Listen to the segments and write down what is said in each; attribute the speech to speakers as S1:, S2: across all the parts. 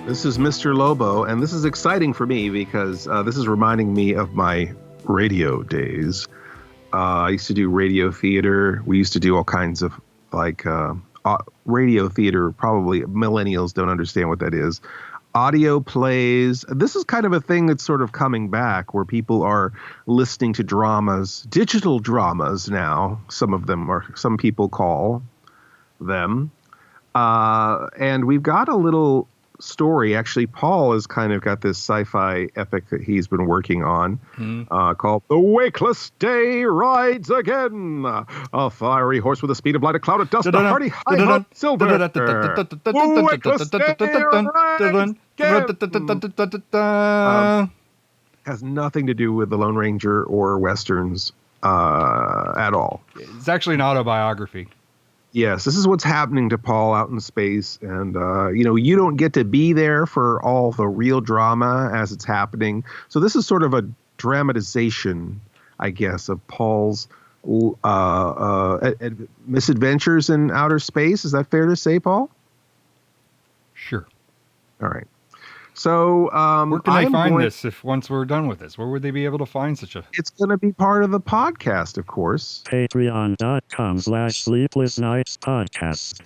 S1: This is Mr. Lobo, and this is exciting for me because this is reminding me of my radio days. I used to do radio theater. We used to do all kinds of radio theater. Probably millennials don't understand what that is. Audio plays. This is kind of a thing that's sort of coming back where people are listening to dramas, digital dramas now. Some people call them. And we've got a little story. Actually, Paul has kind of got this sci-fi epic that he's been working on called The Wakeless Day Rides Again. A fiery horse with the speed of light, a cloud of dust, a hardy high silver. The Wakeless Day Rides Again. Has nothing to do with the Lone Ranger or Westerns at all.
S2: It's actually an autobiography.
S1: Yes, this is what's happening to Paul out in space. And, you don't get to be there for all the real drama as it's happening. So this is sort of a dramatization, I guess, of Paul's misadventures in outer space. Is that fair to say, Paul?
S2: Sure.
S1: All right. So
S2: where can I find this if once we're done with this? Where would they be able to find such a...
S1: It's going to be part of the podcast, of course.
S3: Patreon.com/Sleepless Knights podcast.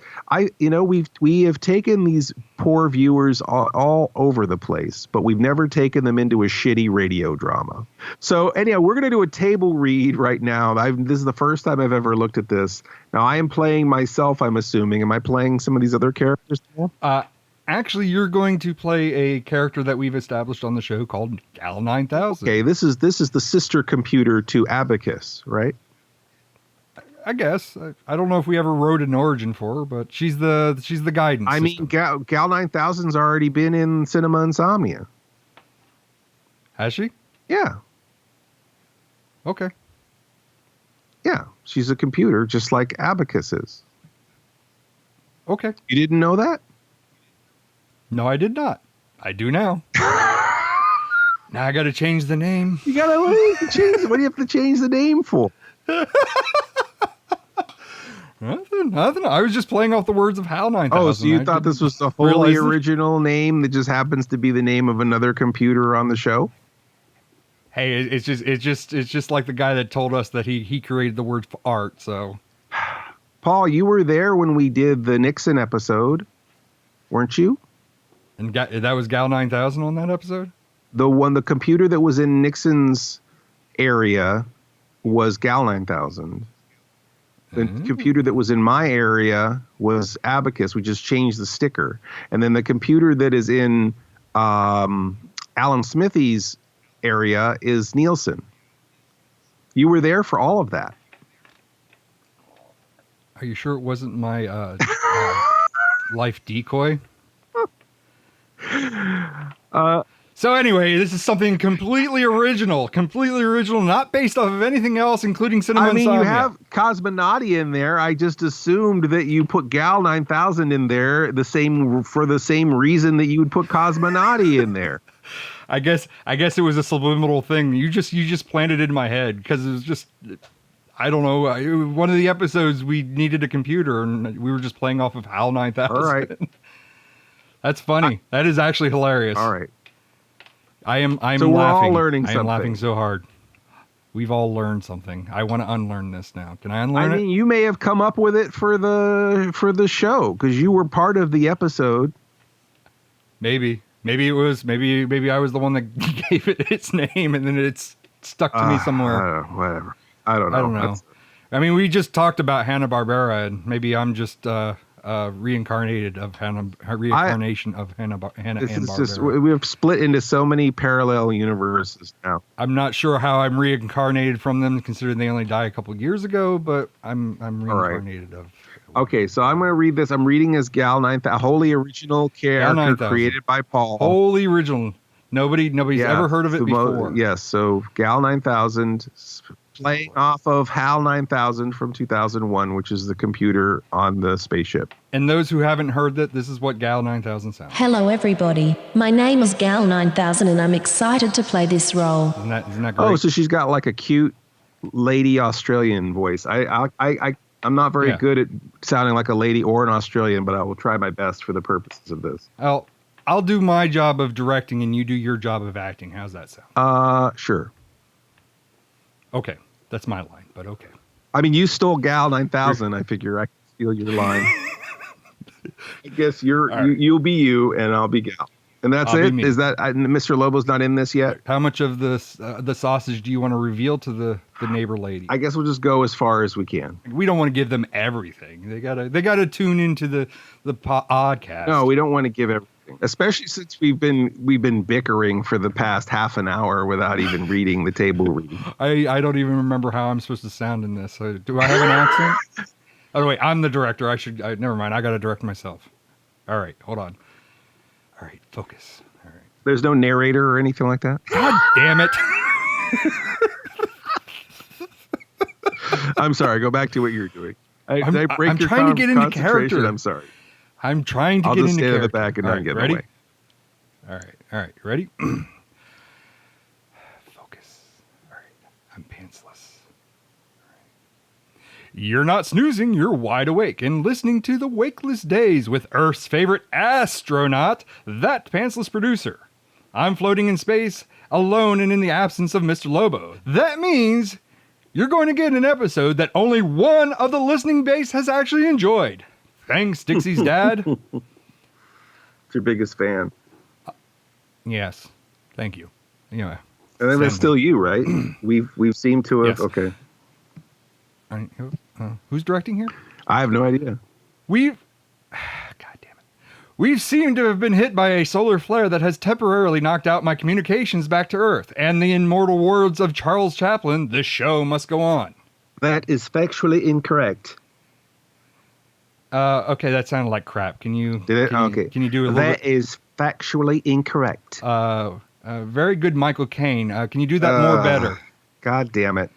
S1: We have taken these poor viewers all over the place, but we've never taken them into a shitty radio drama. So anyhow, we're going to do a table read right now. This is the first time I've ever looked at this. Now I am playing myself, I'm assuming. Am I playing some of these other characters?
S2: Actually, you're going to play a character that we've established on the show called Gal 9000.
S1: Okay, this is the sister computer to Abacus, right?
S2: I guess. I don't know if we ever wrote an origin for her, but she's the guidance.
S1: I mean, Gal 9000's already been in Cinema Insomnia.
S2: Has she?
S1: Yeah.
S2: Okay.
S1: Yeah, she's a computer just like Abacus is.
S2: Okay.
S1: You didn't know that?
S2: No, I did not. I do now. Now I got to change the name.
S1: What do you have to change the name for?
S2: Nothing. I was just playing off the words of HAL 9000.
S1: Oh, so you thought this was the wholly original name that just happens to be the name of another computer on the show?
S2: Hey, it's just like the guy that told us that he created the word for art. So,
S1: Paul, you were there when we did the Nixon episode, weren't you?
S2: And that was Gal 9000 on that episode?
S1: The computer that was in Nixon's area was Gal 9000. The computer that was in my area was Abacus. We just changed the sticker. And then the computer that is in Alan Smithy's area is Nielsen. You were there for all of that.
S2: Are you sure it wasn't my life decoy? So anyway, this is something completely original, not based off of anything else, including Cinema Insomnia.
S1: You have Cosmonauti in there. I just assumed that you put Gal 9000 in there for the same reason that you would put Cosmonauti in there.
S2: I guess it was a subliminal thing. You just planted it in my head because it was just, I don't know. One of the episodes we needed a computer and we were just playing off of HAL 9000.
S1: All right.
S2: That's funny. That is actually hilarious.
S1: All right.
S2: I'm
S1: so we're
S2: laughing.
S1: all learning something.
S2: I'm laughing so hard. We've all learned something. I want to unlearn this now. Can I unlearn it?
S1: I mean, you may have come up with it for the show because you were part of the episode.
S2: Maybe it was. Maybe I was the one that gave it its name, and then it's stuck to me somewhere.
S1: Whatever. I don't know.
S2: I mean, we just talked about Hanna-Barbera, and maybe I'm just reincarnation of Hanna-Barbera.
S1: We've split into so many parallel universes now.
S2: I'm not sure how I'm reincarnated from them, considering they only died a couple of years ago, but I'm reincarnated of.
S1: Okay, so I'm going to read this. I'm reading as Gal 9000, a wholly original character created by Paul.
S2: Wholly original. Nobody's ever heard of it before.
S1: Yes, so Gal 9000, playing off of HAL 9000 from 2001, which is the computer on the spaceship.
S2: And those who haven't heard that, this is what Gal 9000 sounds.
S4: Hello, everybody. My name is Gal 9000, and I'm excited to play this role.
S2: Isn't that great?
S1: Oh, so she's got like a cute lady Australian voice. I'm not very good at sounding like a lady or an Australian, but I will try my best for the purposes of this.
S2: Well, I'll do my job of directing and you do your job of acting. How's that sound?
S1: Sure.
S2: Okay. That's my line, but okay.
S1: I mean, you stole Gal 9000. I figure I can steal your line. I guess you'll be you and I'll be Gal. And that's
S2: I'll
S1: it?
S2: be me.
S1: Is that Mr. Lobo's not in this yet?
S2: How much of the sausage do you want to reveal to the neighbor lady?
S1: I guess we'll just go as far as we can.
S2: We don't want to give them everything. They gotta tune into the podcast.
S1: No, we don't want to give everything, especially since we've been bickering for the past half an hour without even reading the table reading.
S2: I don't even remember how I'm supposed to sound in this. Do I have an accent? Oh wait, I'm the director. Never mind. I gotta direct myself. All right, hold on. All right, focus. All right.
S1: There's no narrator or anything like that?
S2: God damn it.
S1: I'm sorry. Go back to what you're doing.
S2: I'm
S1: Did your
S2: trying to get into
S1: concentration?
S2: character.
S1: I'm sorry.
S2: I'm trying to
S1: I'll
S2: get
S1: just
S2: into
S1: stand
S2: character.
S1: at the back and
S2: All
S1: not
S2: right,
S1: get in
S2: ready?
S1: the way.
S2: All right. You ready? Focus. All right. I'm pantsless. All right. You're not snoozing. You're wide awake and listening to The Wakeless Days with Earth's favorite astronaut, that pantsless producer. I'm floating in space, alone and in the absence of Mr. Lobo. That means you're going to get an episode that only one of the listening base has actually enjoyed. Thanks, Dixie's dad.
S1: It's your biggest fan.
S2: Yes. Thank you. Anyway.
S1: And then it's still you, right? We've seemed to have.
S2: Yes.
S1: Okay.
S2: All right, who's directing here?
S1: I have no idea.
S2: God damn it. We've seemed to have been hit by a solar flare that has temporarily knocked out my communications back to Earth. And the immortal words of Charles Chaplin, the show must go on.
S1: That is factually incorrect.
S2: Okay, that sounded like crap. Can you?
S1: Did it? Okay.
S2: Can you do a little
S1: That is factually incorrect.
S2: Very good, Michael Caine. Can you do that more better?
S1: God damn it.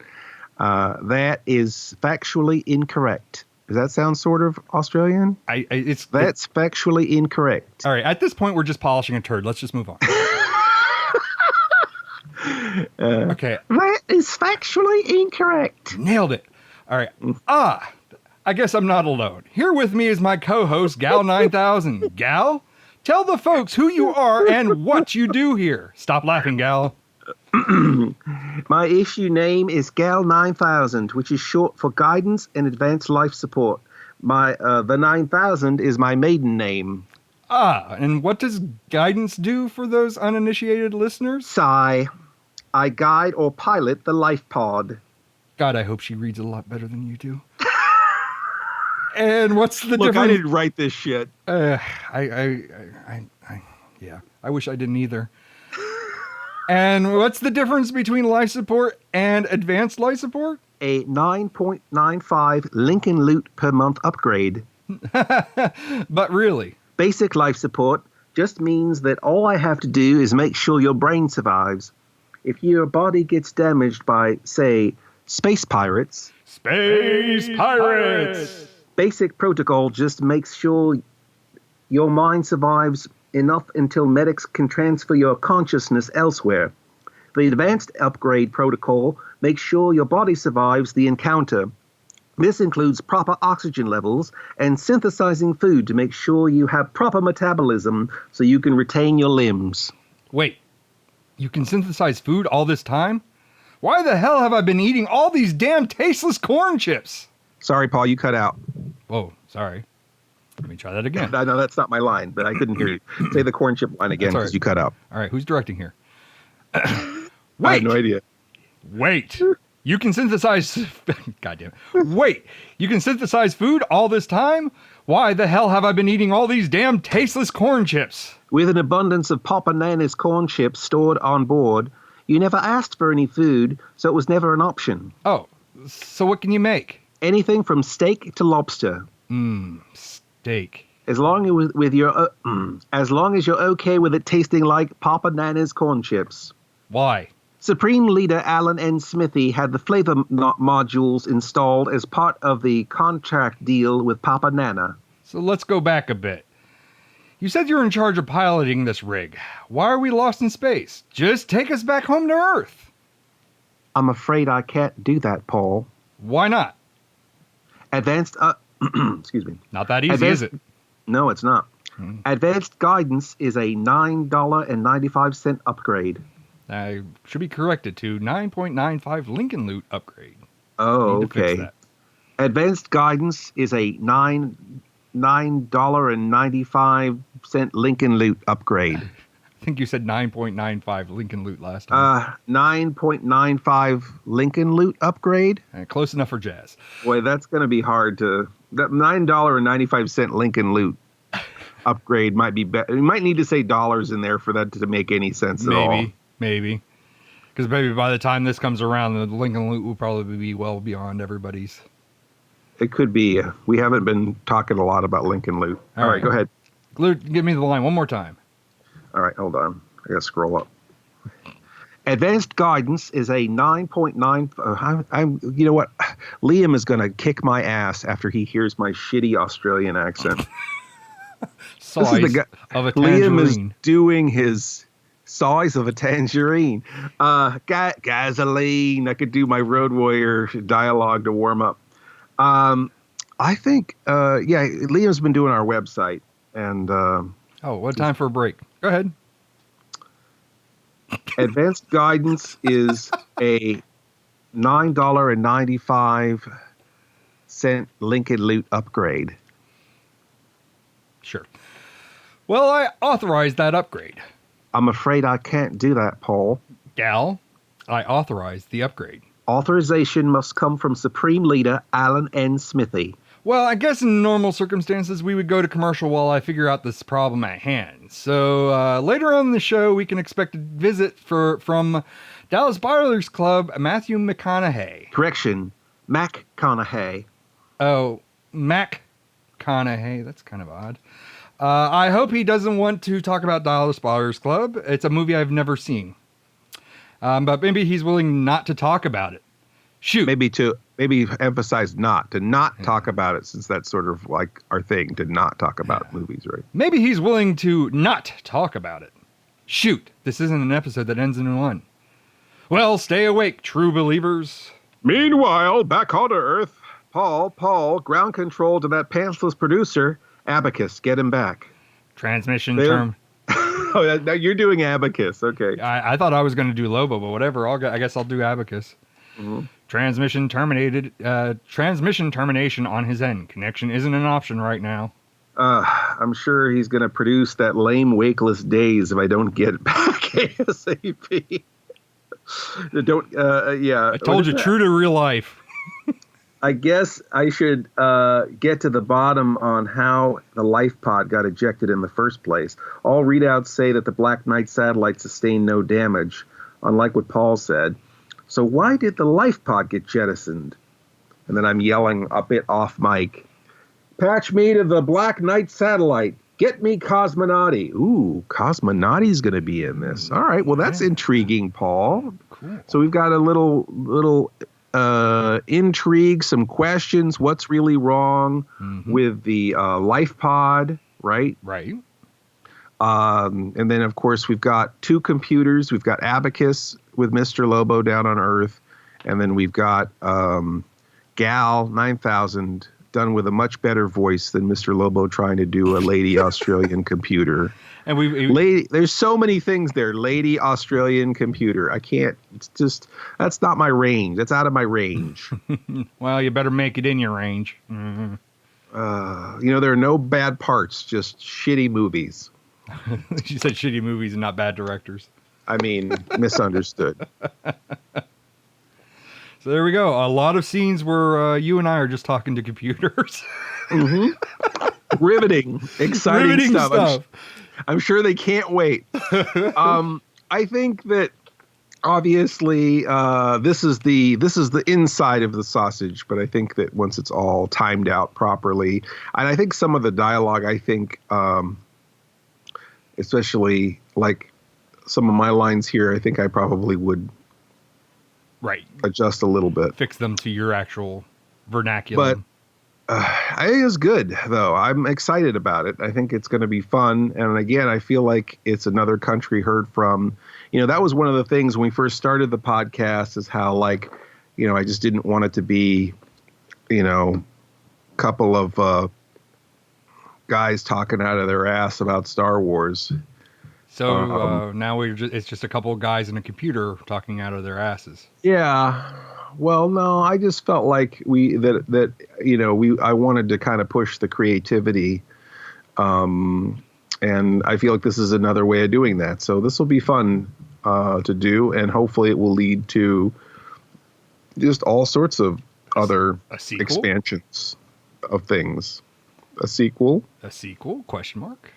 S1: That is factually incorrect. Does that sound sort of Australian? That's factually incorrect.
S2: All right. At this point, we're just polishing a turd. Let's just move on. Okay.
S1: That is factually incorrect.
S2: Nailed it. All right. I guess I'm not alone. Here with me is my co-host, Gal 9000. Gal, tell the folks who you are and what you do here. Stop laughing, Gal.
S1: My issue name is Gal 9000, which is short for Guidance and Advanced Life Support. The 9000 is my maiden name.
S2: And what does Guidance do for those uninitiated listeners?
S1: Sigh. I guide or pilot the life pod.
S2: God, I hope she reads a lot better than you do. And what's the difference?
S1: Look, I didn't write this shit.
S2: Yeah, I wish I didn't either. And what's the difference between life support and advanced life support?
S1: A 9.95 Lincoln Loot per month upgrade.
S2: But really?
S1: Basic life support just means that all I have to do is make sure your brain survives. If your body gets damaged by, say, space pirates. Basic protocol just makes sure your mind survives enough until medics can transfer your consciousness elsewhere. The advanced upgrade protocol makes sure your body survives the encounter. This includes proper oxygen levels and synthesizing food to make sure you have proper metabolism so you can retain your limbs.
S2: Wait, you can synthesize food all this time? Why the hell have I been eating all these damn tasteless corn chips?
S1: Sorry, Paul, you cut out.
S2: Whoa, sorry. Let me try that again.
S1: No, that's not my line, but I couldn't hear you. Say the corn chip line again because you cut out.
S2: All right, who's directing here?
S1: I have no idea.
S2: Wait. You can synthesize... God damn it. Wait. You can synthesize food all this time? Why the hell have I been eating all these damn tasteless corn chips?
S1: With an abundance of Papa Nana's corn chips stored on board, you never asked for any food, so it was never an option.
S2: Oh, so what can you make?
S1: Anything from steak to lobster.
S2: Steak.
S1: As long as you're okay with it tasting like Papa Nana's corn chips.
S2: Why?
S1: Supreme Leader Alan N. Smithy had the flavor modules installed as part of the contract deal with Papa Nana.
S2: So let's go back a bit. You said you're in charge of piloting this rig. Why are we lost in space? Just take us back home to Earth.
S1: I'm afraid I can't do that, Paul.
S2: Why not?
S1: Advanced, excuse me.
S2: Not that easy, is it?
S1: No, it's not. Advanced guidance is a $9.95 upgrade.
S2: I should be corrected to 9.95 Lincoln Loot upgrade.
S1: Oh,
S2: Need to fix
S1: okay.
S2: that.
S1: Advanced guidance is a $9.95 Lincoln Loot upgrade.
S2: I think you said 9.95 Lincoln Loot last time.
S1: 9.95 Lincoln Loot upgrade.
S2: Close enough for jazz.
S1: Boy, that's going to be hard to. That $9.95 Lincoln Loot upgrade might be better. You might need to say dollars in there for that to make any sense at all.
S2: Maybe. Because maybe by the time this comes around, the Lincoln Loot will probably be well beyond everybody's.
S1: It could be. We haven't been talking a lot about Lincoln Loot. All right, go ahead.
S2: Loot, give me the line one more time.
S1: All right, hold on. I got to scroll up. Advanced guidance is a 9.9. You know what? Liam is going to kick my ass after he hears my shitty Australian accent.
S2: Size
S1: This is the guy,
S2: of a
S1: Liam is
S2: tangerine.
S1: doing his size of a tangerine. Gasoline. I could do my Road Warrior dialogue to warm up. I think, Liam's been doing our website. And
S2: What time for a break? Go ahead.
S1: advanced guidance is a $9.95 Lincoln Loot upgrade.
S2: Sure. Well, I authorized that upgrade.
S1: I'm afraid I can't do that, Paul.
S2: Gal, I authorized the upgrade.
S1: Authorization must come from Supreme Leader Alan N. Smithy.
S2: Well, I guess in normal circumstances, we would go to commercial while I figure out this problem at hand. So later on in the show, we can expect a visit from Dallas Buyers Club, Matthew McConaughey.
S1: Correction, McConaughey.
S2: Oh, Mac Conaughey. That's kind of odd. I hope he doesn't want to talk about Dallas Buyers Club. It's a movie I've never seen. But maybe he's willing not to talk about it. Shoot.
S1: Maybe emphasize not talk about it, since that's sort of like our thing, to not talk about movies, right?
S2: Maybe he's willing to not talk about it. Shoot. This isn't an episode that ends in one. Well, stay awake, true believers.
S1: Meanwhile, back on Earth, Paul, ground control to that pantsless producer, Abacus, get him back.
S2: Transmission
S1: There.
S2: term.
S1: Oh, now you're doing Abacus, okay.
S2: I thought I was going to do Lobo, but whatever. I guess I'll do Abacus.
S1: Mm-hmm.
S2: Transmission terminated. Transmission termination on his end. Connection isn't an option right now.
S1: I'm sure he's going to produce that lame Wakeless Days if I don't get it back ASAP.
S2: I told you, true to real life.
S1: I guess I should get to the bottom on how the life pod got ejected in the first place. All readouts say that the Black Knight satellite sustained no damage, unlike what Paul said. So why did the life pod get jettisoned? And then I'm yelling a bit off mic. Patch me to the Black Knight satellite. Get me Cosmonauty. Ooh, Cosmonauty's going to be in this. All right, well, that's intriguing, Paul.
S2: Cool.
S1: So we've got a little intrigue, some questions. What's really wrong with the life pod, right?
S2: Right.
S1: And then, of course, we've got two computers. We've got Abacus with Mr. Lobo down on Earth. And then we've got Gal 9000 done with a much better voice than Mr. Lobo trying to do a lady Australian computer. And there's so many things there. Lady Australian computer. I can't. It's just, that's not my range. That's out of my range.
S2: Well, you better make it in your range. Mm-hmm.
S1: There are no bad parts, just shitty movies.
S2: She said shitty movies and not bad directors.
S1: I mean, misunderstood.
S2: So there we go. A lot of scenes where you and I are just talking to computers.
S1: Mm-hmm. Riveting, exciting stuff. I'm sure they can't wait. I think that obviously this is the inside of the sausage, but I think that once it's all timed out properly, and I think some of the dialogue, especially like some of my lines here, I think I probably would adjust a little bit.
S2: Fix them to your actual vernacular.
S1: But I think it's good, though. I'm excited about it. I think it's going to be fun. And again, I feel like it's another country heard from. That was one of the things when we first started the podcast, is how, I just didn't want it to be, couple of guys talking out of their ass about Star Wars.
S2: So now it's just a couple of guys in a computer talking out of their asses.
S1: Yeah. Well, no, I just felt like I wanted to kind of push the creativity. And I feel like this is another way of doing that. So this will be fun to do, and hopefully it will lead to just all sorts of other expansions of things. A sequel?
S2: A sequel? Question mark?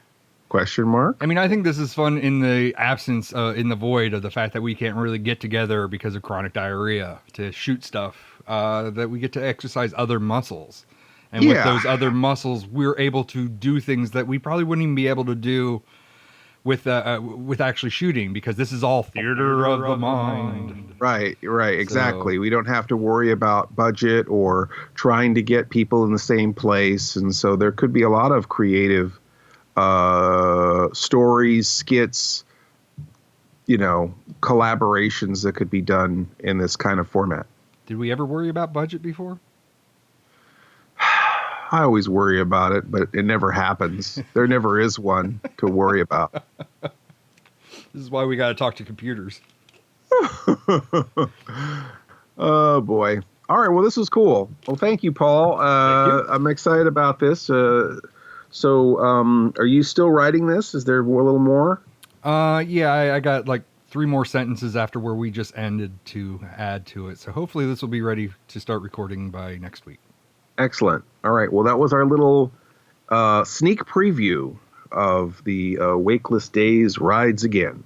S1: Question mark?
S2: I mean, I think this is fun in the absence, in the void of the fact that we can't really get together because of chronic diarrhea to shoot stuff, that we get to exercise other muscles. And with those other muscles, we're able to do things that we probably wouldn't even be able to do with actually shooting, because this is all theater of the mind.
S1: Right, exactly. We don't have to worry about budget or trying to get people in the same place. And so there could be a lot of creative stories, skits, collaborations that could be done in this kind of format.
S2: Did we ever worry about budget before?
S1: I always worry about it, but it never happens. There never is one to worry about.
S2: This is why we got to talk to computers.
S1: Oh, boy. All right. Well, this was cool. Well, thank you, Paul.
S2: Thank you.
S1: I'm excited about this. So are you still writing this? Is there a little more?
S2: Yeah, I got like 3 more sentences after where we just ended to add to it. So hopefully this will be ready to start recording by next week.
S1: Excellent. All right. Well, that was our little sneak preview of the Wakeless Days Rides Again.